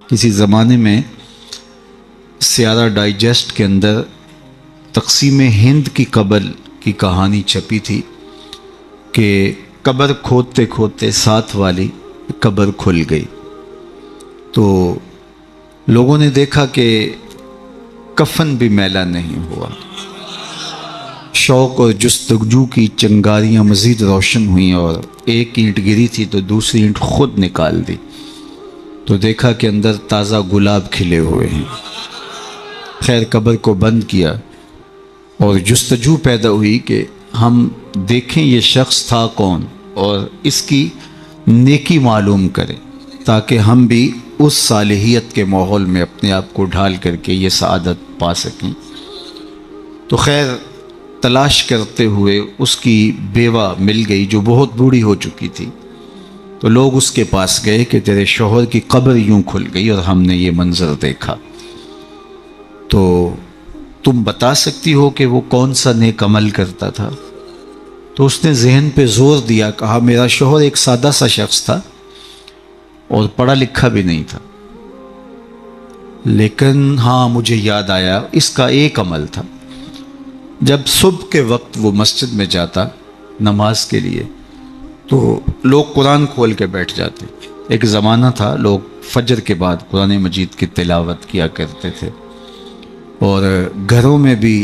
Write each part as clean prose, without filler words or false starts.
کسی زمانے میں سیارہ ڈائجسٹ کے اندر تقسیم ہند کی قبر کی کہانی چھپی تھی کہ قبر کھودتے کھودتے ساتھ والی قبر کھل گئی، تو لوگوں نے دیکھا کہ کفن بھی میلا نہیں ہوا۔ شوق اور جستجو کی چنگاریاں مزید روشن ہوئیں اور ایک اینٹ گری تھی تو دوسری اینٹ خود نکال دی، تو دیکھا کہ اندر تازہ گلاب کھلے ہوئے ہیں۔ خیر قبر کو بند کیا اور جستجو پیدا ہوئی کہ ہم دیکھیں یہ شخص تھا کون اور اس کی نیکی معلوم کریں تاکہ ہم بھی اس صالحیت کے ماحول میں اپنے آپ کو ڈھال کر کے یہ سعادت پا سکیں۔ تو خیر تلاش کرتے ہوئے اس کی بیوہ مل گئی جو بہت بوڑھی ہو چکی تھی، تو لوگ اس کے پاس گئے کہ تیرے شوہر کی قبر یوں کھل گئی اور ہم نے یہ منظر دیکھا، تو تم بتا سکتی ہو کہ وہ کون سا نیک عمل کرتا تھا؟ تو اس نے ذہن پہ زور دیا، کہا میرا شوہر ایک سادہ سا شخص تھا اور پڑھا لکھا بھی نہیں تھا، لیکن ہاں مجھے یاد آیا اس کا ایک عمل تھا، جب صبح کے وقت وہ مسجد میں جاتا نماز کے لیے تو لوگ قرآن کھول کے بیٹھ جاتے۔ ایک زمانہ تھا لوگ فجر کے بعد قرآن مجید کی تلاوت کیا کرتے تھے، اور گھروں میں بھی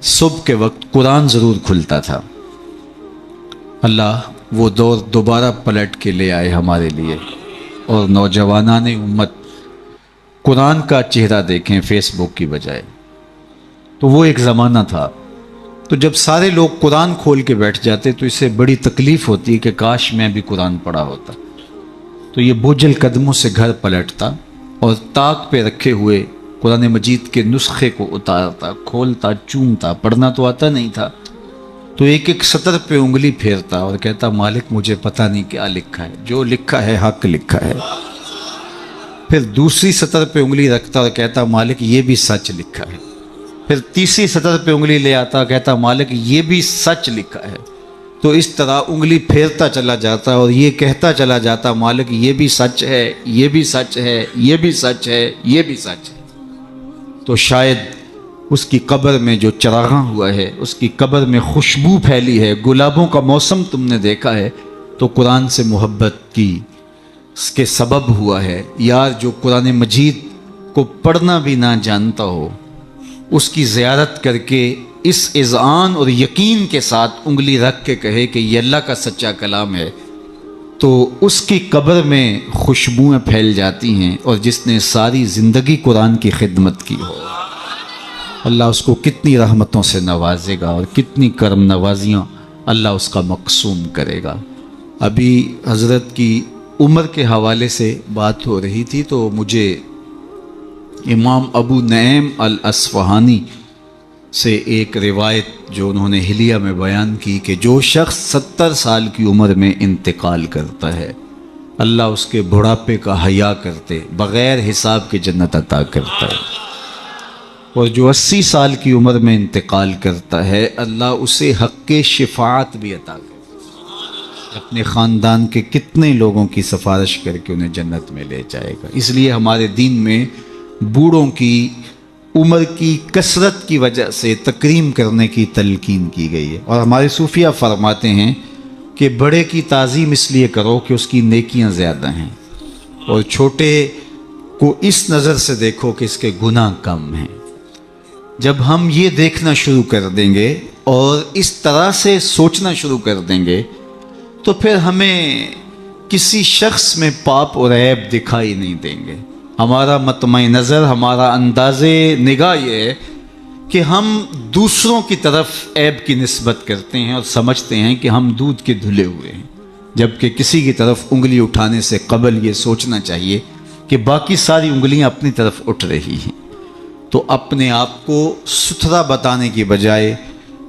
صبح کے وقت قرآن ضرور کھلتا تھا۔ اللہ وہ دور دوبارہ پلٹ کے لے آئے ہمارے لیے، اور نوجوانان امت قرآن کا چہرہ دیکھیں فیس بک کی بجائے۔ تو وہ ایک زمانہ تھا، تو جب سارے لوگ قرآن کھول کے بیٹھ جاتے تو اسے بڑی تکلیف ہوتی کہ کاش میں بھی قرآن پڑھا ہوتا، تو یہ بوجھل قدموں سے گھر پلٹتا اور طاق پہ رکھے ہوئے قرآن مجید کے نسخے کو اتارتا، کھولتا، چومتا، پڑھنا تو آتا نہیں تھا، تو ایک ایک سطر پہ انگلی پھیرتا اور کہتا مالک مجھے پتہ نہیں کیا لکھا ہے، جو لکھا ہے حق لکھا ہے۔ پھر دوسری سطر پہ انگلی رکھتا اور کہتا مالک یہ بھی سچ لکھا ہے۔ پھر تیسری سطر پہ انگلی لے آتا، کہتا مالک یہ بھی سچ لکھا ہے۔ تو اس طرح انگلی پھیرتا چلا جاتا اور یہ کہتا چلا جاتا مالک یہ بھی سچ ہے، یہ بھی سچ ہے، یہ بھی سچ ہے، یہ بھی سچ ہے۔ تو شاید اس کی قبر میں جو چراغاں ہوا ہے، اس کی قبر میں خوشبو پھیلی ہے، گلابوں کا موسم تم نے دیکھا ہے، تو قرآن سے محبت کی اس کے سبب ہوا ہے۔ یار جو قرآن مجید کو پڑھنا بھی نہ جانتا ہو، اس کی زیارت کر کے اس اذعان اور یقین کے ساتھ انگلی رکھ کے کہے کہ یہ اللہ کا سچا کلام ہے، تو اس کی قبر میں خوشبوئیں پھیل جاتی ہیں، اور جس نے ساری زندگی قرآن کی خدمت کی ہو اللہ اس کو کتنی رحمتوں سے نوازے گا اور کتنی کرم نوازیاں اللہ اس کا مقسوم کرے گا۔ ابھی حضرت کی عمر کے حوالے سے بات ہو رہی تھی، تو مجھے امام ابو نعیم الاصفہانی سے ایک روایت جو انہوں نے حلیہ میں بیان کی کہ جو شخص 70 سال کی عمر میں انتقال کرتا ہے اللہ اس کے بڑھاپے کا حیا کرتے بغیر حساب کے جنت عطا کرتا ہے، اور جو 80 سال کی عمر میں انتقال کرتا ہے اللہ اسے حق شفاعت بھی عطا کرتا ہے، اپنے خاندان کے کتنے لوگوں کی سفارش کر کے انہیں جنت میں لے جائے گا۔ اس لیے ہمارے دین میں بوڑھوں کی عمر کی کثرت کی وجہ سے تکریم کرنے کی تلقین کی گئی ہے، اور ہمارے صوفیہ فرماتے ہیں کہ بڑے کی تعظیم اس لیے کرو کہ اس کی نیکیاں زیادہ ہیں، اور چھوٹے کو اس نظر سے دیکھو کہ اس کے گناہ کم ہیں۔ جب ہم یہ دیکھنا شروع کر دیں گے اور اس طرح سے سوچنا شروع کر دیں گے تو پھر ہمیں کسی شخص میں پاپ اور عیب دکھائی نہیں دیں گے۔ ہمارا مطمع نظر، ہمارا انداز نگاہ یہ ہے کہ ہم دوسروں کی طرف عیب کی نسبت کرتے ہیں اور سمجھتے ہیں کہ ہم دودھ کے دھلے ہوئے ہیں، جبکہ کسی کی طرف انگلی اٹھانے سے قبل یہ سوچنا چاہیے کہ باقی ساری انگلیاں اپنی طرف اٹھ رہی ہیں۔ تو اپنے آپ کو ستھرا بتانے کی بجائے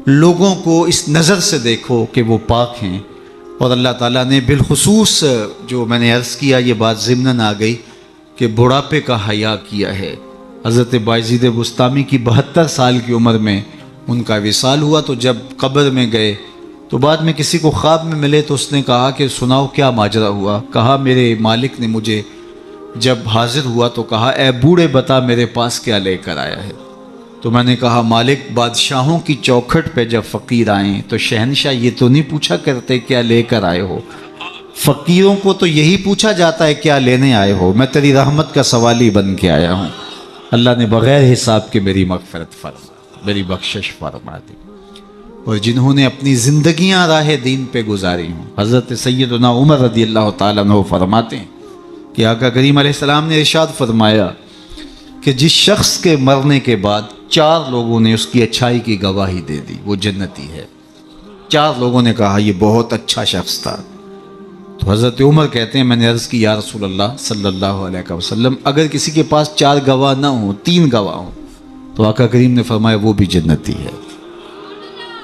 لوگوں کو اس نظر سے دیکھو کہ وہ پاک ہیں، اور اللہ تعالیٰ نے بالخصوص جو میں نے عرض کیا یہ بات ضمناً آ گئی کہ بڑھاپے کا حیا کیا ہے۔ حضرت بایزید بسطامی کی 72 سال کی عمر میں ان کا وصال ہوا، تو جب قبر میں گئے تو بعد میں کسی کو خواب میں ملے تو اس نے کہا کہ سناؤ کیا ماجرا ہوا؟ کہا میرے مالک نے مجھے جب حاضر ہوا تو کہا اے بوڑھے بتا میرے پاس کیا لے کر آیا ہے؟ تو میں نے کہا مالک بادشاہوں کی چوکھٹ پہ جب فقیر آئیں تو شہنشاہ یہ تو نہیں پوچھا کرتے کیا لے کر آئے ہو، فقیروں کو تو یہی پوچھا جاتا ہے کیا لینے آئے ہو، میں تیری رحمت کا سوالی بن کے آیا ہوں۔ اللہ نے بغیر حساب کے میری مغفرت فرما، میری بخشش فرما دی۔ اور جنہوں نے اپنی زندگیاں راہ دین پہ گزاری ہوں، حضرت سیدنا عمر رضی اللہ تعالیٰ عنہ فرماتے ہیں کہ آقا کریم علیہ السلام نے ارشاد فرمایا کہ جس شخص کے مرنے کے بعد 4 لوگوں نے اس کی اچھائی کی گواہی دے دی وہ جنتی ہے۔ 4 لوگوں نے کہا یہ بہت اچھا شخص تھا۔ تو حضرت عمر کہتے ہیں میں نے عرض کی یا رسول اللہ صلی اللہ علیہ وسلم اگر کسی کے پاس 4 گواہ نہ ہوں 3 گواہ ہوں تو آقا کریم نے فرمایا وہ بھی جنتی ہے۔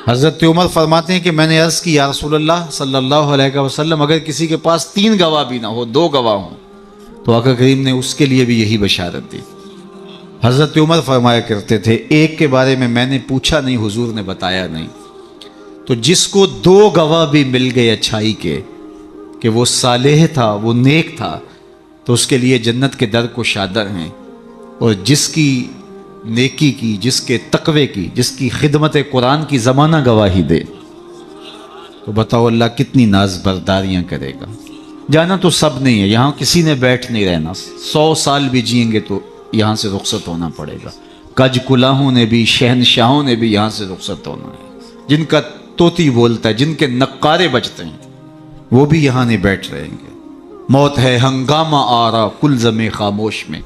حضرت عمر فرماتے ہیں کہ میں نے عرض کی یا رسول اللہ صلی اللہ علیہ وسلم اگر کسی کے پاس 3 گواہ بھی نہ ہو 2 گواہ ہوں تو آقا کریم نے اس کے لیے بھی یہی بشارت دی۔ حضرت عمر فرمایا کرتے تھے ایک کے بارے میں نے پوچھا نہیں حضور نے بتایا نہیں، تو جس کو 2 گواہ بھی مل گئے اچھائی کے کہ وہ صالح تھا وہ نیک تھا تو اس کے لیے جنت کے در کشادہ ہیں، اور جس کی نیکی کی، جس کے تقوی کی، جس کی خدمت قرآن کی زمانہ گواہی دے تو بتاؤ اللہ کتنی ناز برداریاں کرے گا۔ جانا تو سب نہیں ہے، یہاں کسی نے بیٹھ نہیں رہنا، 100 سال بھی جئیں گے تو یہاں سے رخصت ہونا پڑے گا۔ کج کلاہوں نے بھی شہنشاہوں نے بھی یہاں سے رخصت ہونا ہے، جن کا طوطی بولتا ہے، جن کے نقارے بجتے ہیں وہ بھی یہاں نہیں بیٹھ رہیں گے۔ موت ہے ہنگامہ آرا کلزم خاموش میں،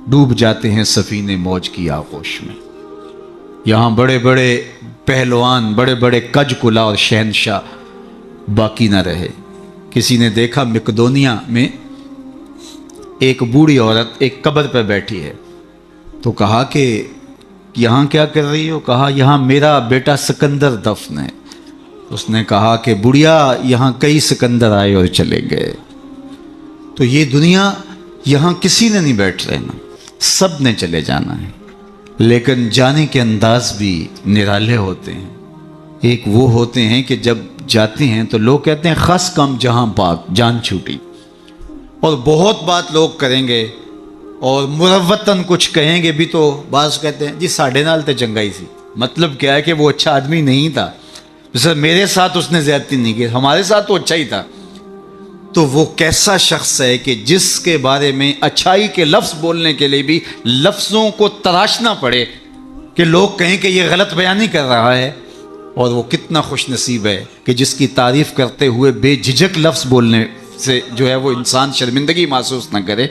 ڈوب جاتے ہیں سفینے موج کی آغوش میں۔ یہاں بڑے بڑے پہلوان، بڑے بڑے کج کلا اور شہنشاہ باقی نہ رہے۔ کسی نے دیکھا مقدونیہ میں ایک بوڑھی عورت ایک قبر پہ بیٹھی ہے، تو کہا کہ یہاں کیا کر رہی ہو؟ کہا یہاں میرا بیٹا سکندر دفن ہے۔ اس نے کہا کہ بڑھیا یہاں کئی سکندر آئے اور چلے گئے، تو یہ دنیا یہاں کسی نے نہیں بیٹھ رہنا، سب نے چلے جانا ہے، لیکن جانے کے انداز بھی نرالے ہوتے ہیں۔ ایک وہ ہوتے ہیں کہ جب جاتے ہیں تو لوگ کہتے ہیں خس کم جہاں پاک جان چھوٹی، اور بہت بات لوگ کریں گے اور مروتاً کچھ کہیں گے بھی، تو بعض کہتے ہیں جی ساڑھے نال تے چنگائی سی، مطلب کیا ہے کہ وہ اچھا آدمی نہیں تھا، سر میرے ساتھ اس نے زیادتی نہیں کی، ہمارے ساتھ تو اچھا ہی تھا۔ تو وہ کیسا شخص ہے کہ جس کے بارے میں اچھائی کے لفظ بولنے کے لیے بھی لفظوں کو تراشنا پڑے کہ لوگ کہیں کہ یہ غلط بیانی کر رہا ہے، اور وہ کتنا خوش نصیب ہے کہ جس کی تعریف کرتے ہوئے بے جھجک لفظ بولنے سے جو ہے وہ انسان شرمندگی محسوس نہ کرے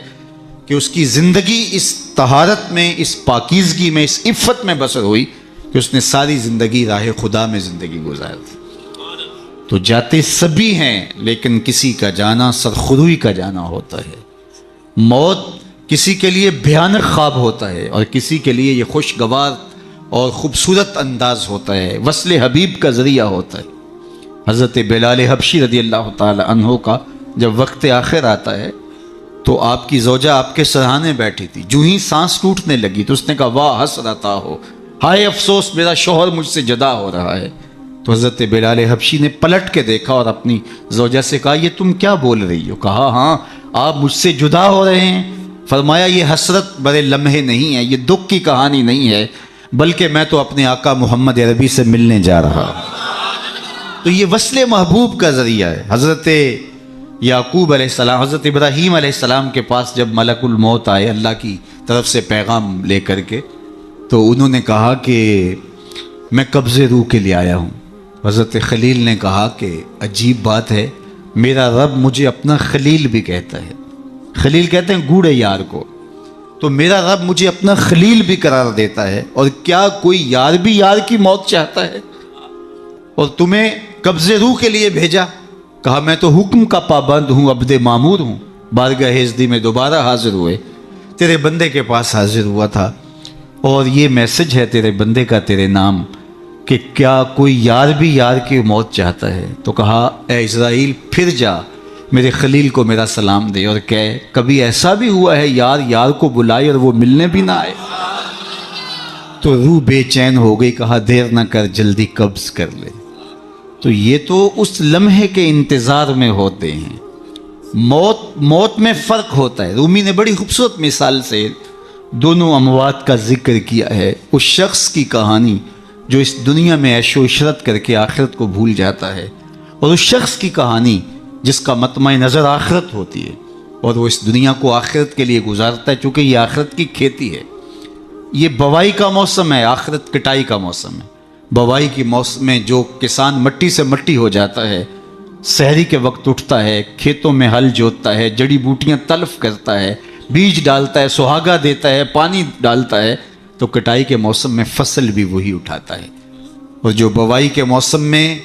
کہ اس کی زندگی اس طہارت میں، اس پاکیزگی میں، اس عفت میں بسر ہوئی کہ اس نے ساری زندگی راہ خدا میں زندگی گزار دی۔ تو جاتے سبھی ہیں لیکن کسی کا جانا سرخروئی کا جانا ہوتا ہے۔ موت کسی کے لیے بھیانک خواب ہوتا ہے اور کسی کے لیے یہ خوشگوار اور خوبصورت انداز ہوتا ہے، وصل حبیب کا ذریعہ ہوتا ہے۔ حضرت بلال حبشی رضی اللہ تعالی عنہ کا جب وقت آخر آتا ہے تو آپ کی زوجہ آپ کے سرہانے بیٹھی تھی، جو ہی سانس ٹوٹنے لگی تو اس نے کہا واہ حسرتا ہو، ہائے افسوس میرا شوہر مجھ سے جدا ہو رہا ہے۔ تو حضرت بلال حبشی نے پلٹ کے دیکھا اور اپنی زوجہ سے کہا یہ تم کیا بول رہی ہو؟ کہا ہاں آپ مجھ سے جدا ہو رہے ہیں۔ فرمایا یہ حسرت برے لمحے نہیں ہے، یہ دکھ کی کہانی نہیں ہے، بلکہ میں تو اپنے آقا محمد عربی سے ملنے جا رہا ہوں۔ تو یہ وصل محبوب کا ذریعہ ہے۔ حضرت یعقوب علیہ السلام، حضرت ابراہیم علیہ السلام کے پاس جب ملک الموت آئے اللہ کی طرف سے پیغام لے کر کے، تو انہوں نے کہا کہ میں قبض روح کے لیے آیا ہوں۔ حضرت خلیل نے کہا کہ عجیب بات ہے، میرا رب مجھے اپنا خلیل بھی کہتا ہے، خلیل کہتے ہیں گوڑے یار کو، تو میرا رب مجھے اپنا خلیل بھی قرار دیتا ہے، اور کیا کوئی یار بھی یار کی موت چاہتا ہے؟ اور تمہیں قبض روح کے لیے بھیجا؟ کہا میں تو حکم کا پابند ہوں، عبد معمور ہوں، بارگاہ ہزدی میں دوبارہ حاضر ہوئے، تیرے بندے کے پاس حاضر ہوا تھا، اور یہ میسج ہے تیرے بندے کا تیرے نام کہ کیا کوئی یار بھی یار کی موت چاہتا ہے؟ تو کہا اے اسرائیل پھر جا میرے خلیل کو میرا سلام دے اور کہے کبھی ایسا بھی ہوا ہے یار یار کو بلائے اور وہ ملنے بھی نہ آئے؟ تو روح بے چین ہو گئی، کہا دیر نہ کر جلدی قبض کر لے۔ تو یہ تو اس لمحے کے انتظار میں ہوتے ہیں، موت میں فرق ہوتا ہے. رومی نے بڑی خوبصورت مثال سے دونوں اموات کا ذکر کیا ہے. اس شخص کی کہانی جو اس دنیا میں عیش و عشرت کر کے آخرت کو بھول جاتا ہے، اور اس شخص کی کہانی جس کا مطمع نظر آخرت ہوتی ہے اور وہ اس دنیا کو آخرت کے لیے گزارتا ہے، چونکہ یہ آخرت کی کھیتی ہے. یہ بوائی کا موسم ہے، آخرت کٹائی کا موسم ہے. بوائی کے موسم میں جو کسان مٹی سے مٹی ہو جاتا ہے، سحری کے وقت اٹھتا ہے، کھیتوں میں ہل جوتتا ہے، جڑی بوٹیاں تلف کرتا ہے، بیج ڈالتا ہے، سہاگا دیتا ہے، پانی ڈالتا ہے، تو کٹائی کے موسم میں فصل بھی وہی اٹھاتا ہے. اور جو بوائی کے موسم میں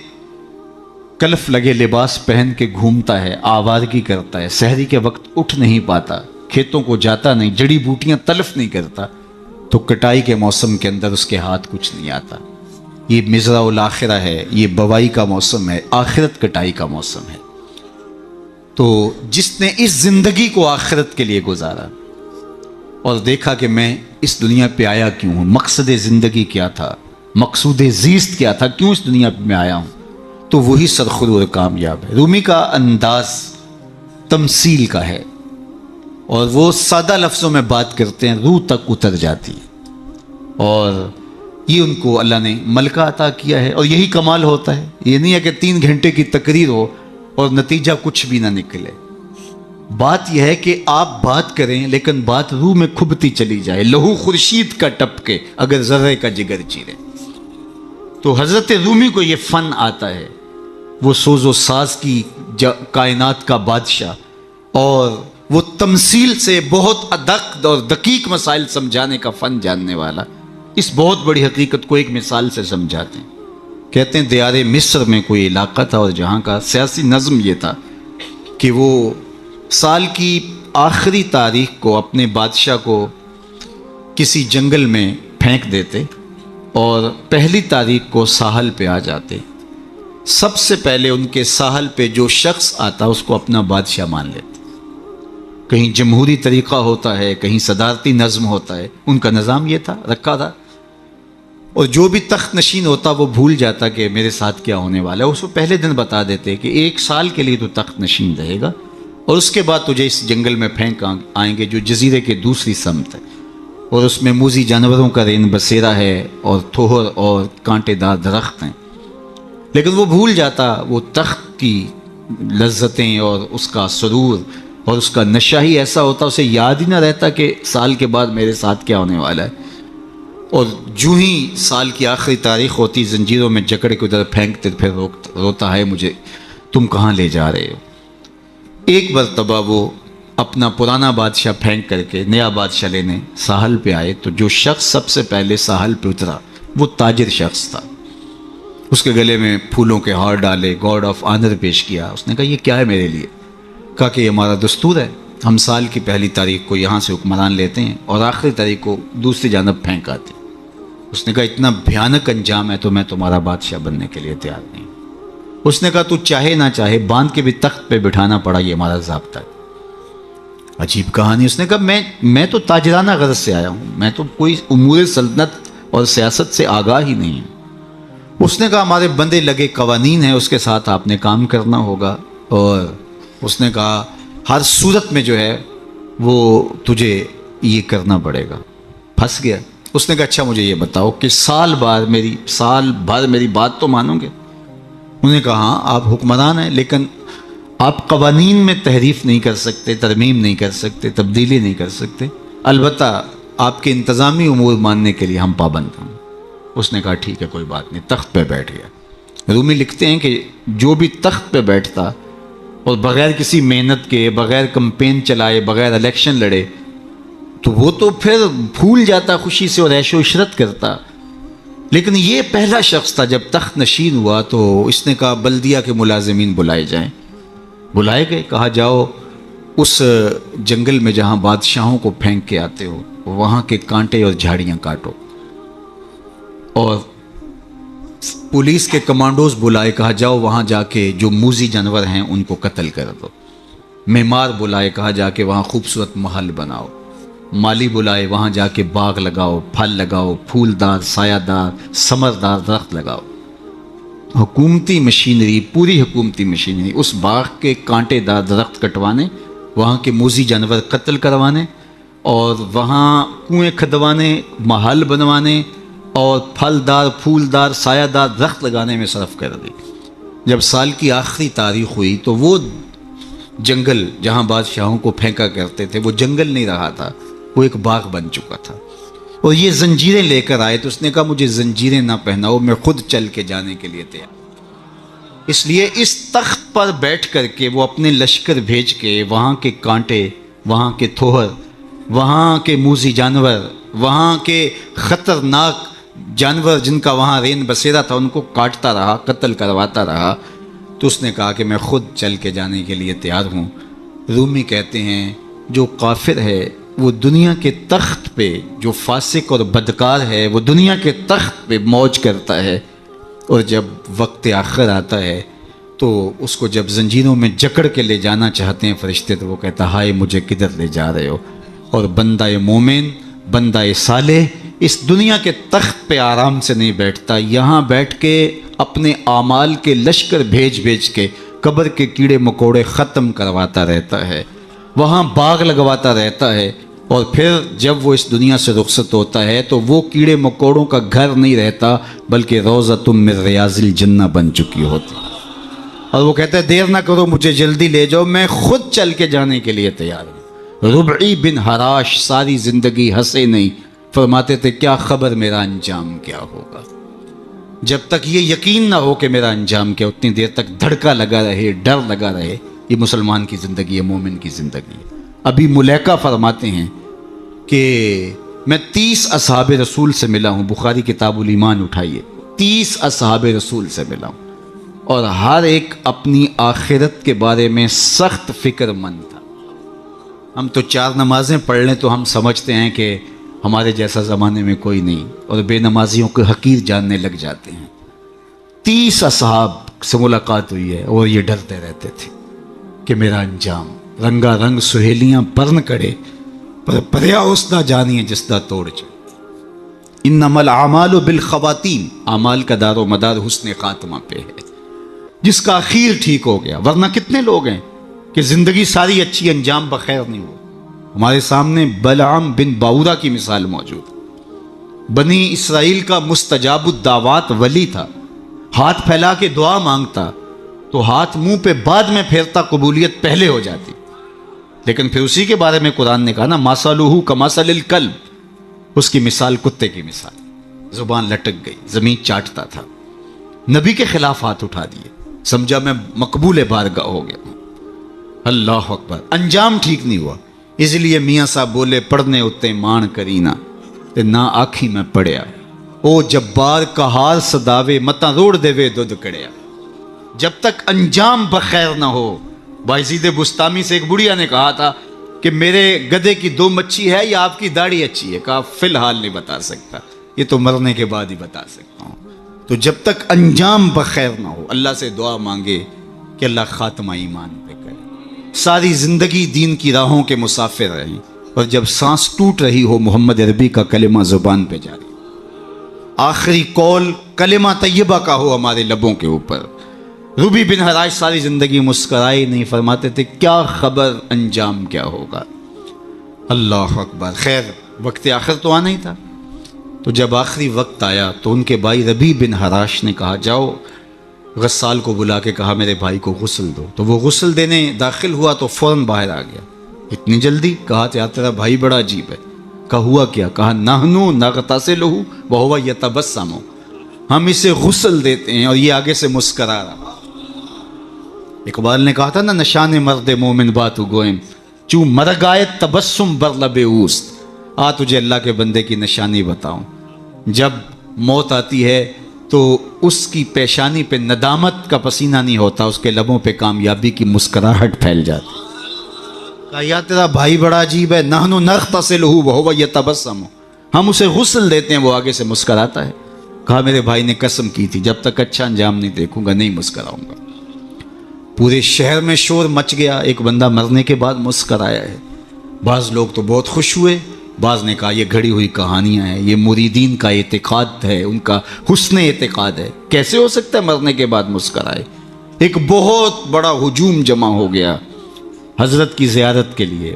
کلف لگے لباس پہن کے گھومتا ہے، آوارگی کرتا ہے، سحری کے وقت اٹھ نہیں پاتا، کھیتوں کو جاتا نہیں، جڑی بوٹیاں تلف نہیں کرتا، تو کٹائی کے موسم کے اندر اس کے ہاتھ کچھ نہیں آتا. یہ مزرع الاخرہ ہے، یہ بوائی کا موسم ہے، آخرت کٹائی کا موسم ہے. تو جس نے اس زندگی کو آخرت کے لیے گزارا اور دیکھا کہ میں اس دنیا پہ آیا کیوں ہوں، مقصد زندگی کیا تھا، مقصود زیست کیا تھا، کیوں اس دنیا پہ میں آیا ہوں، تو وہی سرخرو اور کامیاب ہے. رومی کا انداز تمثیل کا ہے اور وہ سادہ لفظوں میں بات کرتے ہیں، روح تک اتر جاتی ہے. اور یہ ان کو اللہ نے ملکہ عطا کیا ہے. اور یہی کمال ہوتا ہے. یہ نہیں ہے کہ 3 گھنٹے کی تقریر ہو اور نتیجہ کچھ بھی نہ نکلے. بات یہ ہے کہ آپ بات کریں لیکن بات روح میں کھبتی چلی جائے، لہو خورشید کا ٹپکے اگر ذرے کا جگر چیرے. تو حضرت رومی کو یہ فن آتا ہے. وہ سوز و ساز کی کائنات کا بادشاہ، اور وہ تمثیل سے بہت ادق اور دقیق مسائل سمجھانے کا فن جاننے والا اس بہت بڑی حقیقت کو ایک مثال سے سمجھاتے ہیں. کہتے ہیں دیار مصر میں کوئی علاقہ تھا اور جہاں کا سیاسی نظم یہ تھا کہ وہ سال کی آخری تاریخ کو اپنے بادشاہ کو کسی جنگل میں پھینک دیتے اور پہلی تاریخ کو ساحل پہ آ جاتے. سب سے پہلے ان کے ساحل پہ جو شخص آتا اس کو اپنا بادشاہ مان لیتے. کہیں جمہوری طریقہ ہوتا ہے، کہیں صدارتی نظم ہوتا ہے، ان کا نظام یہ تھا رکھا تھا. اور جو بھی تخت نشین ہوتا وہ بھول جاتا کہ میرے ساتھ کیا ہونے والا ہے. اس کو پہلے دن بتا دیتے کہ 1 سال کے لیے تو تخت نشین رہے گا اور اس کے بعد تجھے اس جنگل میں پھینک آئیں گے جو جزیرے کے دوسری سمت ہے، اور اس میں موذی جانوروں کا رین بسیرا ہے اور تھوہر اور کانٹے دار درخت ہیں. لیکن وہ بھول جاتا وہ تخت کی لذتیں اور اس کا سرور اور اس کا نشہ ہی ایسا ہوتا، اسے یاد ہی نہ رہتا کہ سال کے بعد میرے ساتھ کیا ہونے والا ہے. اور جو ہی سال کی آخری تاریخ ہوتی زنجیروں میں جکڑ کے ادھر پھینکتے پھر روتا ہے مجھے تم کہاں لے جا رہے ہو. ایک مرتبہ وہ اپنا پرانا بادشاہ پھینک کر کے نیا بادشاہ لینے ساحل پہ آئے تو جو شخص سب سے پہلے ساحل پہ اترا وہ تاجر شخص تھا. اس کے گلے میں پھولوں کے ہار ڈالے، گارڈ آف آنر پیش کیا. اس نے کہا یہ کیا ہے میرے لیے؟ کہا کہ یہ ہمارا دستور ہے، ہم سال کی پہلی تاریخ کو یہاں سے حکمران لیتے ہیں اور آخری تاریخ کو دوسری جانب پھینک آتے ہیں. اس نے کہا اتنا بھیانک انجام ہے تو میں تمہارا بادشاہ بننے کے لیے تیار نہیں. اس نے کہا تو چاہے نہ چاہے باندھ کے بھی تخت پہ بٹھانا پڑا، یہ ہمارا ضابطہ ہے. عجیب کہانی. اس نے کہا میں تو تاجرانہ غرض سے آیا ہوں، میں تو کوئی امور سلطنت اور سیاست سے آگاہ ہی نہیں ہوں. اس نے کہا ہمارے بندے لگے قوانین ہیں، اس کے ساتھ آپ نے کام کرنا ہوگا. اور اس نے کہا ہر صورت میں جو ہے وہ تجھے یہ کرنا پڑے گا. پھنس گیا. اس نے کہا اچھا مجھے یہ بتاؤ کہ سال بھر میری بات تو مانو گے؟ انہوں نے کہا ہاں آپ حکمران ہیں لیکن آپ قوانین میں تحریف نہیں کر سکتے، ترمیم نہیں کر سکتے، تبدیلی نہیں کر سکتے. البتہ آپ کے انتظامی امور ماننے کے لیے ہم پابند ہیں. اس نے کہا ٹھیک ہے کوئی بات نہیں. تخت پہ بیٹھ گیا. رومی لکھتے ہیں کہ جو بھی تخت پہ بیٹھتا اور بغیر کسی محنت کے، بغیر کمپین چلائے، بغیر الیکشن لڑے تو وہ تو پھر بھول جاتا خوشی سے اور عیش و عشرت کرتا. لیکن یہ پہلا شخص تھا جب تخت نشین ہوا تو اس نے کہا بلدیہ کے ملازمین بلائے جائیں. بلائے گئے. کہا جاؤ اس جنگل میں جہاں بادشاہوں کو پھینک کے آتے ہو وہاں کے کانٹے اور جھاڑیاں کاٹو. اور پولیس کے کمانڈوز بلائے. کہا جاؤ وہاں جا کے جو موذی جانور ہیں ان کو قتل کر دو. معمار بلائے. کہا جا کے وہاں خوبصورت محل بناؤ. مالی بلائے. وہاں جا کے باغ لگاؤ، پھل لگاؤ، پھولدار، سایہ دار، ثمردار درخت لگاؤ. حکومتی مشینری، پوری حکومتی مشینری، اس باغ کے کانٹے دار درخت کٹوانے، وہاں کے موذی جانور قتل کروانے، اور وہاں کنویں کھدوانے، محل بنوانے اور پھلدار پھولدار سایہ دار درخت لگانے میں صرف کر دی۔ جب سال کی آخری تاریخ ہوئی تو وہ جنگل جہاں بادشاہوں کو پھینکا کرتے تھے وہ جنگل نہیں رہا تھا، وہ ایک باغ بن چکا تھا۔ اور یہ زنجیریں لے کر آئے تو اس نے کہا مجھے زنجیریں نہ پہناؤ، میں خود چل کے جانے کے لیے تیار۔ اس لیے اس تخت پر بیٹھ کر کے وہ اپنے لشکر بھیج کے وہاں کے کانٹے، وہاں کے تھوہر، وہاں کے موذی جانور، وہاں کے خطرناک جانور جن کا وہاں رین بسیرا تھا ان کو کاٹتا رہا، قتل کرواتا رہا۔ تو اس نے کہا کہ میں خود چل کے جانے کے لیے تیار ہوں۔ رومی کہتے ہیں جو کافر ہے وہ دنیا کے تخت پہ، جو فاسق اور بدکار ہے وہ دنیا کے تخت پہ موج کرتا ہے، اور جب وقت آخر آتا ہے تو اس کو جب زنجیروں میں جکڑ کے لے جانا چاہتے ہیں فرشتے تو وہ کہتا ہائے مجھے کدھر لے جا رہے ہو۔ اور بندہ مومن، بندہ صالح اس دنیا کے تخت پہ آرام سے نہیں بیٹھتا، یہاں بیٹھ کے اپنے اعمال کے لشکر بھیج بھیج کے قبر کے کیڑے مکوڑے ختم کرواتا رہتا ہے، وہاں باغ لگواتا رہتا ہے، اور پھر جب وہ اس دنیا سے رخصت ہوتا ہے تو وہ کیڑے مکوڑوں کا گھر نہیں رہتا بلکہ روضۃ من ریاض الجنہ بن چکی ہوتی۔ اور وہ کہتا ہے دیر نہ کرو مجھے جلدی لے جاؤ، میں خود چل کے جانے کے لیے تیار ہوں۔ ربعی بن حراش ساری زندگی ہنسے نہیں، فرماتے تھے کیا خبر میرا انجام کیا ہوگا۔ جب تک یہ یقین نہ ہو کہ میرا انجام کیا، اتنی دیر تک دھڑکا لگا رہے، ڈر لگا رہے۔ یہ مسلمان کی زندگی ہے، مومن کی زندگی ہے۔ ابھی ملیکہ فرماتے ہیں کہ میں 30 اصحاب رسول سے ملا ہوں، بخاری کتاب الایمان اٹھائیے، 30 اصحاب رسول سے ملا ہوں، اور ہر ایک اپنی آخرت کے بارے میں سخت فکر مند تھا۔ ہم تو 4 نمازیں پڑھ لیں تو ہم سمجھتے ہیں کہ ہمارے جیسا زمانے میں کوئی نہیں، اور بے نمازیوں کو حقیر جاننے لگ جاتے ہیں۔ 30 اصحاب سے ملاقات ہوئی ہے اور یہ ڈرتے رہتے تھے کہ میرا انجام، رنگا رنگ سہیلیاں پرن کڑے پر پریا اس نہ جانیے جس دا توڑ چے۔ انما الاعمال بالخواتیم، اعمال کا دار و مدار حسن خاتمہ پہ ہے، جس کا اخیر ٹھیک ہو گیا۔ ورنہ کتنے لوگ ہیں کہ زندگی ساری اچھی، انجام بخیر نہیں ہو۔ ہمارے سامنے بلعام بن باورا کی مثال موجود، بنی اسرائیل کا مستجاب الدعوات ولی تھا، ہاتھ پھیلا کے دعا مانگتا تو ہاتھ منہ پہ بعد میں پھیرتا، قبولیت پہلے ہو جاتی۔ لیکن پھر اسی کے بارے میں قرآن نے کہا نا مَثَلُهُ كَمَثَلِ الْكَلْبِ، اس کی مثال کتے کی مثال، زبان لٹک گئی، زمین چاٹتا تھا، نبی کے خلاف ہاتھ اٹھا دیے، سمجھا میں مقبول بارگاہ ہو گیا۔ اللہ اکبر، انجام ٹھیک نہیں ہوا۔ اس لیے میاں صاحب بولے پڑھنے اتے مان کرینا تے نہ آکھی میں پڑھیا، او جبار کہار صداوے متا روڑ دے وے دودھ کڑیا۔ جب تک انجام بخیر نہ ہو، بایزید بستامی سے ایک بڑھیا نے کہا تھا کہ میرے گدھے کی 2 مچھی ہے یا آپ کی داڑھی اچھی ہے؟ کہا فی الحال نہیں بتا سکتا، یہ تو مرنے کے بعد ہی بتا سکتا ہوں۔ تو جب تک انجام بخیر نہ ہو اللہ سے دعا مانگے کہ اللہ خاتمہ ایمان پہ کرے۔ ساری زندگی دین کی راہوں کے مسافر رہیں، اور جب سانس ٹوٹ رہی ہو محمد عربی کا کلمہ زبان پہ جاری، آخری قول کلمہ طیبہ کا ہو ہمارے لبوں کے اوپر۔ ربی بن حراش ساری زندگی مسکرائے نہیں، فرماتے تھے کیا خبر انجام کیا ہوگا۔ اللہ اکبر۔ خیر وقت آخر تو آنا ہی تھا، تو جب آخری وقت آیا تو ان کے بھائی ربی بن حراش نے کہا جاؤ، غسال کو بلا کے کہا میرے بھائی کو غسل دو۔ تو وہ غسل دینے داخل ہوا تو فوراً باہر آ گیا۔ اتنی جلدی؟ کہا یار تیرا بھائی بڑا عجیب ہے۔ کہا ہوا کیا؟ کہا نحنو نغتسلہ وہو یتبسم، ہم اسے غسل دیتے ہیں اور یہ آگے سے مسکرا رہا۔ اقبال نے کہا تھا نا نشان مرد مومن باتو گوئم، چوں مرگ آئے تبسم بر لب اوست۔ آ تجھے اللہ کے بندے کی نشانی بتاؤں، جب موت آتی ہے تو اس کی پیشانی پہ ندامت کا پسینہ نہیں ہوتا، اس کے لبوں پہ کامیابی کی مسکراہٹ پھیل جاتی۔ کہا یا تیرا بھائی بڑا عجیب ہے، نحنو نغتسلہ وہو یتبسم، ہم اسے غسل دیتے ہیں وہ آگے سے مسکراتا ہے۔ کہا میرے بھائی نے قسم کی تھی جب تک اچھا انجام نہیں دیکھوں گا نہیں مسکراؤں گا۔ پورے شہر میں شور مچ گیا، ایک بندہ مرنے کے بعد مسکرایا ہے۔ بعض لوگ تو بہت خوش ہوئے بعض نے کہا یہ گھڑی ہوئی کہانیاں ہیں، یہ مریدین کا اعتقاد ہے، ان کا حسن اعتقاد ہے، کیسے ہو سکتا ہے مرنے کے بعد مسکرائے۔ ایک بہت بڑا ہجوم جمع ہو گیا حضرت کی زیارت کے لیے،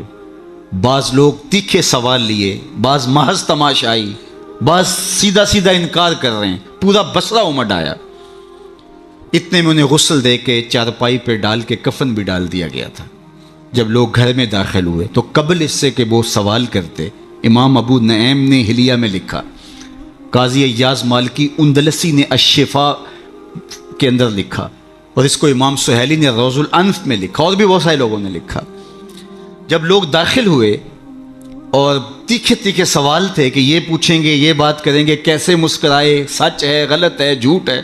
بعض لوگ تیکھے سوال لیے، بعض محض تماشائی، بعض سیدھا سیدھا انکار کر رہے ہیں، پورا بصرہ امڈ آیا۔ اتنے میں انہیں غسل دے کے چارپائی پہ ڈال کے کفن بھی ڈال دیا گیا تھا۔ جب لوگ گھر میں داخل ہوئے تو قبل اس سے کہ وہ سوال کرتے، امام ابو نعیم نے حلیہ میں لکھا، قاضی ایاز مالکی اندلسی نے الشفاء کے اندر لکھا، اور اس کو امام سہیلی نے روض الانف میں لکھا، اور بھی بہت سارے لوگوں نے لکھا۔ جب لوگ داخل ہوئے اور تیکھے تیکھے سوال تھے کہ یہ پوچھیں گے، یہ بات کریں گے، کیسے مسکرائے، سچ ہے، غلط ہے، جھوٹ ہے،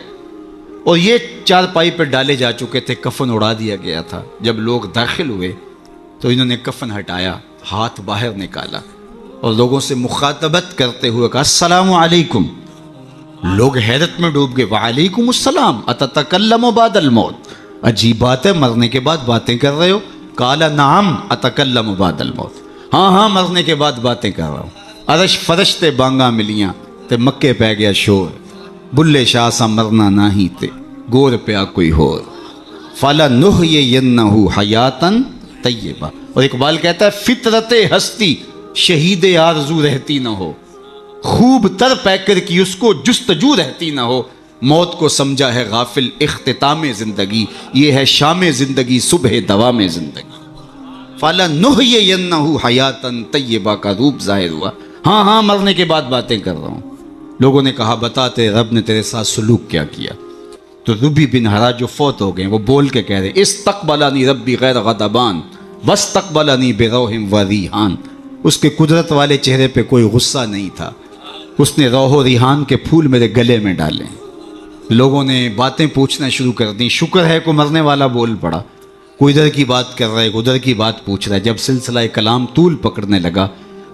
اور یہ چارپائی پہ ڈالے جا چکے تھے، کفن اڑا دیا گیا تھا۔ جب لوگ داخل ہوئے تو انہوں نے کفن ہٹایا، ہاتھ باہر نکالا اور لوگوں سے مخاطبت کرتے ہوئے کہا السلام علیکم۔ لوگ حیرت میں ڈوب گئے، وعلیکم السلام اتتکلم بعد الموت، عجیب بات ہے، مرنے کے بعد باتیں کر رہے ہو؟ قال نعم اتکلم بعد الموت، ہاں ہاں مرنے کے بعد باتیں کر رہا ہوں۔ عرش فرش تے بانگاں ملیاں تے مکے پہ گیا شور، بلے شاہ سا مرنا نہ ہی تے گور پیا کوئی ہور، فَلَنُحْيِيَنَّهُ حَيَاتًا طیبہ۔ اور اقبال کہتا ہے فطرت ہستی شہید آرزو رہتی نہ ہو، خوب تر پیکر کی اس کو جستجو رہتی نہ ہو، موت کو سمجھا ہے غافل اختتام زندگی، یہ ہے شام زندگی صبح دوام زندگی۔ فَلَنُحْيِيَنَّهُ حَيَاتًا طیبہ کا روپ ظاہر ہوا، ہاں ہاں مرنے کے بعد باتیں کر رہا ہوں۔ لوگوں نے کہا بتا تیرے رب نے تیرے ساتھ سلوک کیا کیا؟ تو ربی بن حراج جو فوت ہو گئے وہ بول کے کہہ رہے استقبلنی ربی غیر غضبان واستقبلنی بروح و ریحان، اس کے قدرت والے چہرے پہ کوئی غصہ نہیں تھا، اس نے روح و ریحان کے پھول میرے گلے میں ڈالے۔ لوگوں نے باتیں پوچھنا شروع کر دیں، شکر ہے کوئی مرنے والا بول پڑا، کوئی ادھر کی بات کر رہا ہے، ادھر کی بات پوچھ رہا ہے۔ جب سلسلہ کلام طول پکڑنے لگا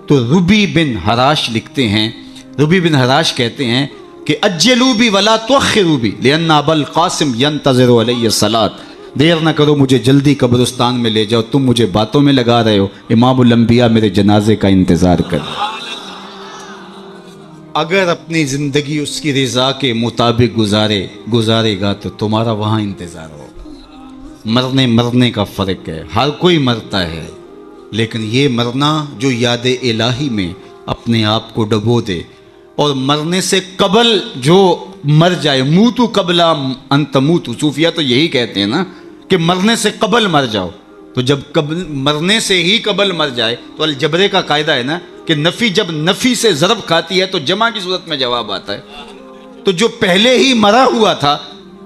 تو ربی بن حراش لکھتے ہیں، ربی بن حراش کہتے ہیں کہ اجلوا بی ولا تؤخروا بی لان ابا القاسم ينتظر علی الصلاۃ، دیر نہ کرو مجھے جلدی قبرستان میں لے جاؤ، تم مجھے باتوں میں لگا رہے ہو، امام الانبیاء میرے جنازے کا انتظار کر۔ اگر اپنی زندگی اس کی رضا کے مطابق گزارے گا تو تمہارا وہاں انتظار ہوگا۔ مرنے کا فرق ہے، ہر کوئی مرتا ہے، لیکن یہ مرنا جو یاد الہی میں اپنے آپ کو ڈبو دے، اور مرنے سے قبل جو مر جائے، موتو قبل ان تموتو، صوفیہ تو یہی کہتے ہیں نا کہ مرنے سے قبل مر جاؤ، تو جب مرنے سے ہی قبل مر جائے تو الجبرے کا قاعدہ ہے نا کہ نفی جب نفی سے ضرب کھاتی ہے تو جمع کی صورت میں جواب آتا ہے۔ تو جو پہلے ہی مرا ہوا تھا،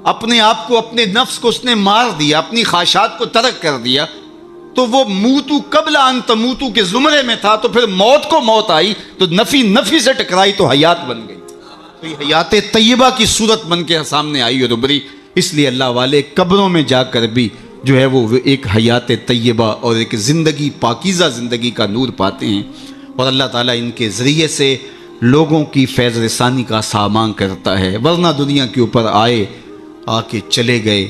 اپنے آپ کو، اپنے نفس کو اس نے مار دیا، اپنی خواہشات کو ترک کر دیا، تو وہ موتو قبل ان تموتو کے زمرے میں تھا، تو پھر موت کو موت آئی تو نفی سے ٹکرائی تو حیات بن گئی، تو یہ حیات طیبہ کی صورت بن کے سامنے آئی اور ابھری۔ اس لیے اللہ والے قبروں میں جا کر بھی جو ہے وہ ایک حیات طیبہ اور ایک زندگی، پاکیزہ زندگی کا نور پاتے ہیں، اور اللہ تعالیٰ ان کے ذریعے سے لوگوں کی فیض رسانی کا سامان کرتا ہے، ورنہ دنیا کے اوپر آئے، آ کے چلے گئے،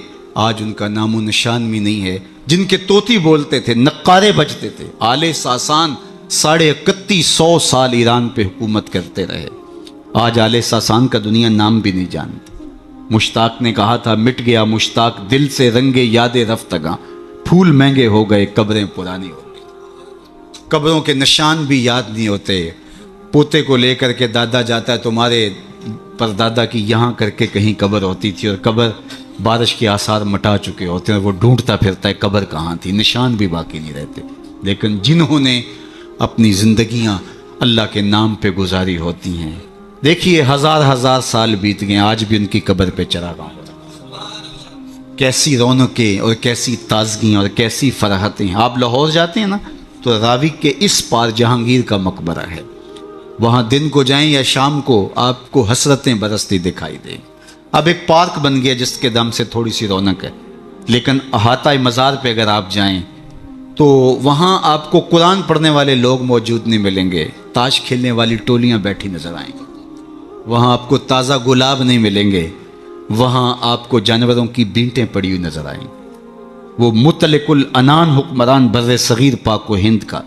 آج ان کا نام و نشان بھی نہیں ہے۔ جن کے طوطی بولتے تھے، نقارے بجتے تھے، آل ساسان 3150 سال ایران پہ حکومت کرتے رہے، آج آل ساسان کا دنیا نام بھی نہیں جانتی۔ مشتاق نے کہا تھا مٹ گیا مشتاق دل سے رنگے یاد رفتگاں، پھول مہنگے ہو گئے قبریں پرانی ہو گئی۔ قبروں کے نشان بھی یاد نہیں ہوتے۔ پوتے کو لے کر کے دادا جاتا ہے، تمہارے پردادا کی یہاں کر کے کہیں قبر ہوتی تھی، اور قبر بارش کے آثار مٹا چکے ہوتے ہیں، وہ ڈھونڈتا پھرتا ہے قبر کہاں تھی، نشان بھی باقی نہیں رہتے۔ لیکن جنہوں نے اپنی زندگیاں اللہ کے نام پہ گزاری ہوتی ہیں، دیکھیے ہزار سال بیت گئے، آج بھی ان کی قبر پہ چراغاں ہو رہا ہے۔ کیسی رونقیں اور کیسی تازگیاں اور کیسی فرحتیں۔ آپ لاہور جاتے ہیں نا تو راوی کے اس پار جہانگیر کا مقبرہ ہے، وہاں دن کو جائیں یا شام کو آپ کو حسرتیں برستی دکھائی دیں۔ اب ایک پارک بن گیا جس کے دم سے تھوڑی سی رونق ہے، لیکن احاطہ مزار پہ اگر آپ جائیں تو وہاں آپ کو قرآن پڑھنے والے لوگ موجود نہیں ملیں گے، تاش کھیلنے والی ٹولیاں بیٹھی نظر آئیں گی، وہاں آپ کو تازہ گلاب نہیں ملیں گے، وہاں آپ کو جانوروں کی بینٹیں پڑی ہوئی نظر آئیں گی۔ وہ مطلق العنان حکمران بر صغیر پاک و ہند کا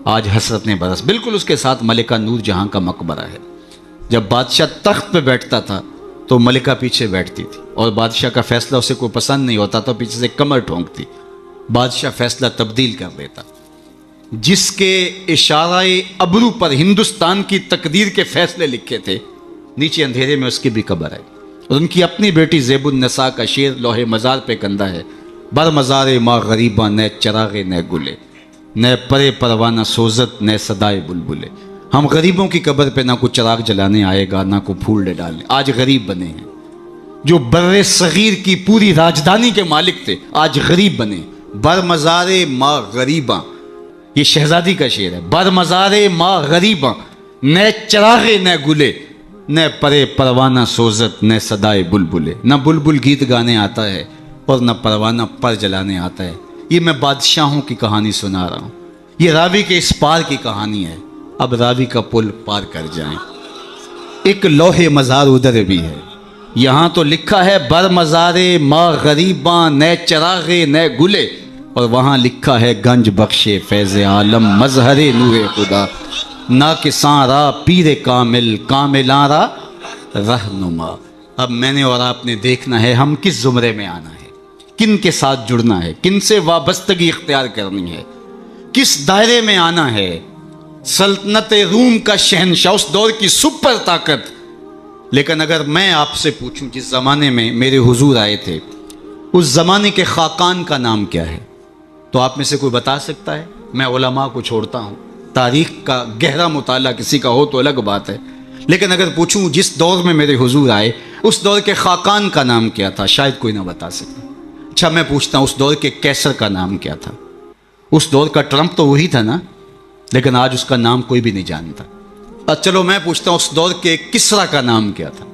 آج حسرت نے برس. بالکل اس کے ساتھ ملکہ نور جہاں کا مقبرہ ہے. جب بادشاہ تخت پہ بیٹھتا تھا تو ملکہ پیچھے بیٹھتی تھی، اور بادشاہ کا فیصلہ اسے کوئی پسند نہیں ہوتا تو پیچھے سے کمر ٹھونکتی، بادشاہ فیصلہ تبدیل کر دیتا. جس کے اشارہ ابرو پر ہندوستان کی تقدیر کے فیصلے لکھے تھے، نیچے اندھیرے میں اس کی بھی قبر ہے. اور ان کی اپنی بیٹی زیب النساء کا شعر لوح مزار پہ کندہ ہے: بر مزار ماں غریباں نہ چراغ نہ گلے، نہ پرے پروانہ سوزت نہ صدائے بلبلے. ہم غریبوں کی قبر پہ نہ کوئی چراغ جلانے آئے گا، نہ کوئی پھول ڈالنے. آج غریب بنے ہیں. جو بر صغیر کی پوری راجدھانی کے مالک تھے آج غریب بنے. بر مزار ماں غریباں، یہ شہزادی کا شعر ہے. بر مزار ماں غریباں نہ چراغ نہ گلے، نہ پرے پروانہ سوزت نہ صدائے بلبلے. نہ بلبل گیت گانے آتا ہے اور نہ پروانہ پر جلانے آتا ہے. یہ میں بادشاہوں کی کہانی سنا رہا ہوں. یہ راوی کے اس پار کی کہانی ہے. اب راوی کا پل پار کر جائیں. ایک لوح مزار ادھر بھی ہے. یہاں تو لکھا ہے بر مزار ماں غریباں نہ چراغ نہ گلے، اور وہاں لکھا ہے گنج بخش فیض عالم مظہر نور خدا، نا کساں را پیر کامل کاملاں را رہنما. اب میں نے اور آپ نے دیکھنا ہے ہم کس زمرے میں آنا ہے، کن کے ساتھ جڑنا ہے، کن سے وابستگی اختیار کرنی ہے، کس دائرے میں آنا ہے. سلطنت روم کا شہنشاہ، اس دور کی سپر طاقت. لیکن اگر میں آپ سے پوچھوں جس زمانے میں میرے حضور آئے تھے اس زمانے کے خاقان کا نام کیا ہے، تو آپ میں سے کوئی بتا سکتا ہے؟ میں علماء کو چھوڑتا ہوں، تاریخ کا گہرا مطالعہ کسی کا ہو تو الگ بات ہے. لیکن اگر پوچھوں جس دور میں میرے حضور آئے اس دور کے خاقان کا نام کیا تھا، شاید کوئی نہ بتا سکتا. اچھا میں پوچھتا ہوں اس دور کے کیسر کا نام کیا تھا؟ اس دور کا ٹرمپ تو وہی تھا نا، لیکن آج اس کا نام کوئی بھی نہیں جانتا. چلو میں پوچھتا ہوں اس دور کے کسرا کا نام کیا تھا؟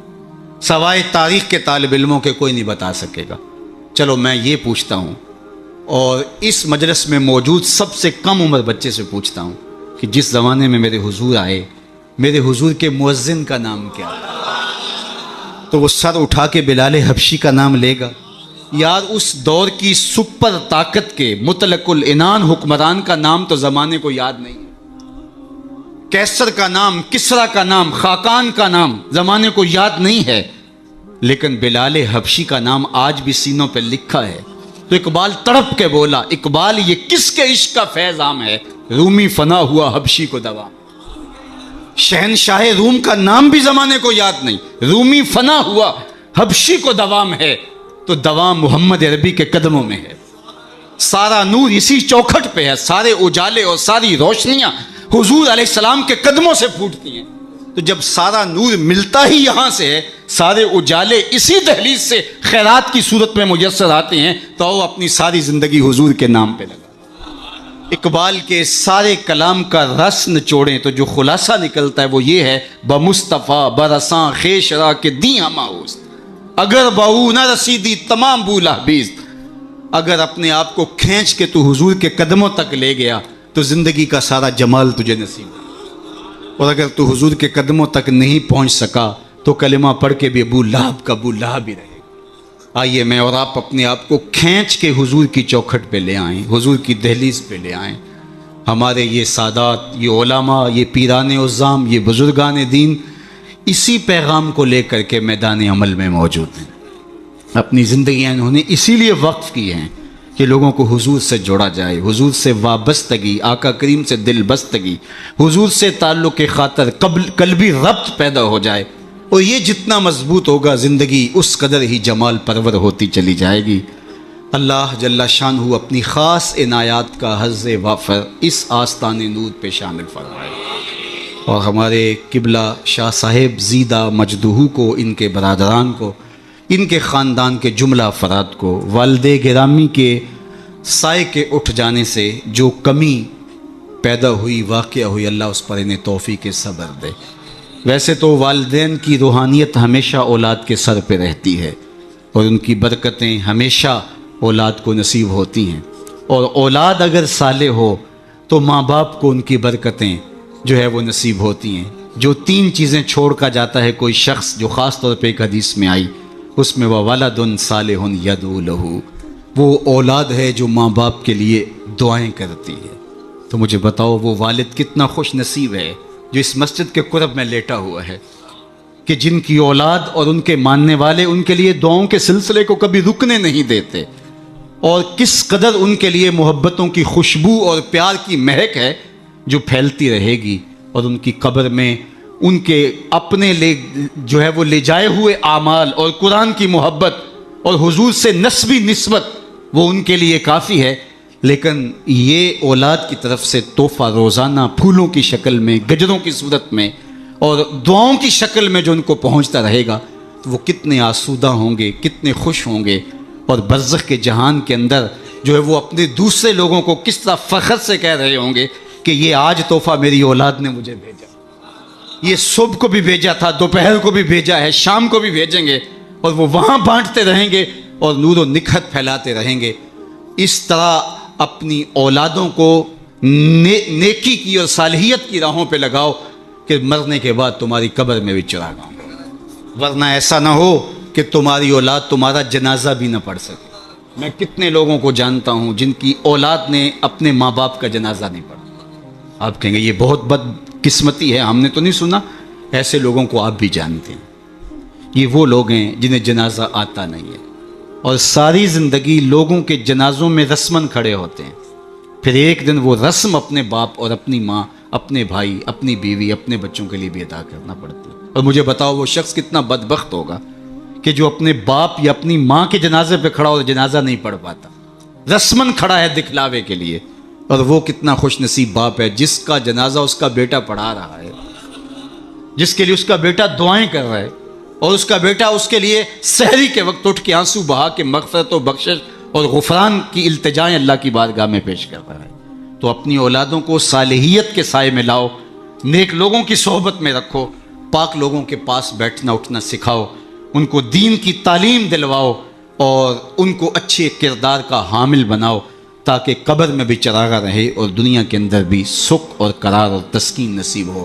سوائے تاریخ کے طالب علموں کے کوئی نہیں بتا سکے گا. چلو میں یہ پوچھتا ہوں، اور اس مجلس میں موجود سب سے کم عمر بچے سے پوچھتا ہوں کہ جس زمانے میں میرے حضور آئے میرے حضور کے مؤذن کا نام کیا ہے؟ تو وہ سر اٹھا کے بلال حبشی کا نام لے گا. یار اس دور کی سپر طاقت کے مطلق العنان حکمران کا نام تو زمانے کو یاد نہیں ہے. کیسر کا نام، کسرا کا نام، خاقان کا نام زمانے کو یاد نہیں ہے، لیکن بلال حبشی کا نام آج بھی سینوں پہ لکھا ہے. تو اقبال تڑپ کے بولا، اقبال یہ کس کے عشق کا فیض عام ہے؟ رومی فنا ہوا حبشی کو دوا. شہنشاہ روم کا نام بھی زمانے کو یاد نہیں، رومی فنا ہوا حبشی کو دوام ہے. تو دوام محمد عربی کے قدموں میں ہے. سارا نور اسی چوکھٹ پہ ہے، سارے اجالے اور ساری روشنیاں حضور علیہ السلام کے قدموں سے پھوٹتی ہیں. تو جب سارا نور ملتا ہی یہاں سے ہے، سارے اجالے اسی دہلیز سے خیرات کی صورت میں میسر آتے ہیں، تو وہ اپنی ساری زندگی حضور کے نام پہ لگا. اقبال کے سارے کلام کا رس نچوڑیں تو جو خلاصہ نکلتا ہے وہ یہ ہے: بمصطفیٰ برساں خیش را کے دی ہماؤست، اگر بہو نہ رسیدی تمام بولا بیست. اگر اپنے آپ کو کھینچ کے تو حضور کے قدموں تک لے گیا تو زندگی کا سارا جمال تجھے نصیب ہے. اور اگر تو حضور کے قدموں تک نہیں پہنچ سکا تو کلمہ پڑھ کے بھی ابو لہب کا ابو لہب ہی رہے. آئیے میں اور آپ اپنے آپ کو کھینچ کے حضور کی چوکھٹ پہ لے آئیں، حضور کی دہلیز پہ لے آئیں. ہمارے یہ سادات، یہ علماء، یہ پیران عظام، یہ بزرگان دین اسی پیغام کو لے کر کے میدان عمل میں موجود ہیں. اپنی زندگیاں انہوں نے اسی لیے وقف کی ہیں کہ لوگوں کو حضور سے جوڑا جائے، حضور سے وابستگی، آقا کریم سے دل بستگی، حضور سے تعلق خاطر قلبی ربط پیدا ہو جائے. اور یہ جتنا مضبوط ہوگا زندگی اس قدر ہی جمال پرور ہوتی چلی جائے گی. اللہ جل شانہ اپنی خاص عنایات کا حظ وافر اس آستان نور پہ شامل فرمائے، اور ہمارے قبلہ شاہ صاحب زیدہ مجدہو کو، ان کے برادران کو، ان کے خاندان کے جملہ افراد کو والد گرامی کے سائے کے اٹھ جانے سے جو کمی پیدا ہوئی، واقعہ ہوئی، اللہ اس پر انہیں توفیق صبر دے. ویسے تو والدین کی روحانیت ہمیشہ اولاد کے سر پہ رہتی ہے، اور ان کی برکتیں ہمیشہ اولاد کو نصیب ہوتی ہیں. اور اولاد اگر صالح ہو تو ماں باپ کو ان کی برکتیں جو ہے وہ نصیب ہوتی ہیں. جو 3 چیزیں چھوڑ کر جاتا ہے کوئی شخص، جو خاص طور پہ ایک حدیث میں آئی، اس میں وَوَلَدٌ صَالِحٌ يَدْعُو لَهُ، وہ اولاد ہے جو ماں باپ کے لیے دعائیں کرتی ہے. تو مجھے بتاؤ وہ والد کتنا خوش نصیب ہے جو اس مسجد کے قرب میں لیٹا ہوا ہے، کہ جن کی اولاد اور ان کے ماننے والے ان کے لیے دعاؤں کے سلسلے کو کبھی رکنے نہیں دیتے، اور کس قدر ان کے لیے محبتوں کی خوشبو اور پیار کی مہک ہے جو پھیلتی رہے گی، اور ان کی قبر میں ان کے اپنے جو ہے وہ لے جائے ہوئے اعمال اور قرآن کی محبت اور حضور سے نسبی نسبت وہ ان کے لیے کافی ہے۔ لیکن یہ اولاد کی طرف سے تحفہ روزانہ پھولوں کی شکل میں، گجروں کی صورت میں اور دعاؤں کی شکل میں جو ان کو پہنچتا رہے گا، تو وہ کتنے آسودہ ہوں گے، کتنے خوش ہوں گے، اور برزخ کے جہان کے اندر جو ہے وہ اپنے دوسرے لوگوں کو کس طرح فخر سے کہہ رہے ہوں گے کہ یہ آج تحفہ میری اولاد نے مجھے بھیجا، یہ صبح کو بھی بھیجا تھا، دوپہر کو بھی بھیجا ہے، شام کو بھی بھیجیں گے، اور وہ وہاں بانٹتے رہیں گے اور نور و نکھت پھیلاتے رہیں گے۔ اس طرح اپنی اولادوں کو نیکی کی اور صالحیت کی راہوں پہ لگاؤ کہ مرنے کے بعد تمہاری قبر میں بھی چراغ ہوں، ورنہ ایسا نہ ہو کہ تمہاری اولاد تمہارا جنازہ بھی نہ پڑھ سکے۔ میں کتنے لوگوں کو جانتا ہوں جن کی اولاد نے اپنے ماں باپ کا جنازہ نہیں پڑھا۔ آپ کہیں گے یہ بہت بد قسمتی ہے، ہم نے تو نہیں سنا۔ ایسے لوگوں کو آپ بھی جانتے ہیں، یہ وہ لوگ ہیں جنہیں جنازہ آتا نہیں ہے، اور ساری زندگی لوگوں کے جنازوں میں رسماً کھڑے ہوتے ہیں، پھر ایک دن وہ رسم اپنے باپ اور اپنی ماں، اپنے بھائی، اپنی بیوی، اپنے بچوں کے لیے بھی ادا کرنا پڑتی ہے۔ اور مجھے بتاؤ وہ شخص کتنا بدبخت ہوگا کہ جو اپنے باپ یا اپنی ماں کے جنازے پہ کھڑا ہو جنازہ نہیں پڑھ پاتا، رسماً کھڑا ہے دکھلاوے کے لیے، اور وہ کتنا خوش نصیب باپ ہے جس کا جنازہ اس کا بیٹا پڑھا رہا ہے، جس کے لیے اس کا بیٹا دعائیں کر رہا ہے، اور اس کا بیٹا اس کے لیے سحری کے وقت اٹھ کے آنسو بہا کے مغفرت و بخشش اور غفران کی التجائیں اللہ کی بارگاہ میں پیش کر رہا ہے۔ تو اپنی اولادوں کو صالحیت کے سائے میں لاؤ، نیک لوگوں کی صحبت میں رکھو، پاک لوگوں کے پاس بیٹھنا اٹھنا سکھاؤ، ان کو دین کی تعلیم دلواؤ، اور ان کو اچھے کردار کا حامل بناؤ، تاکہ قبر میں بھی چراغاں رہے اور دنیا کے اندر بھی سکھ اور قرار اور تسکین نصیب ہو۔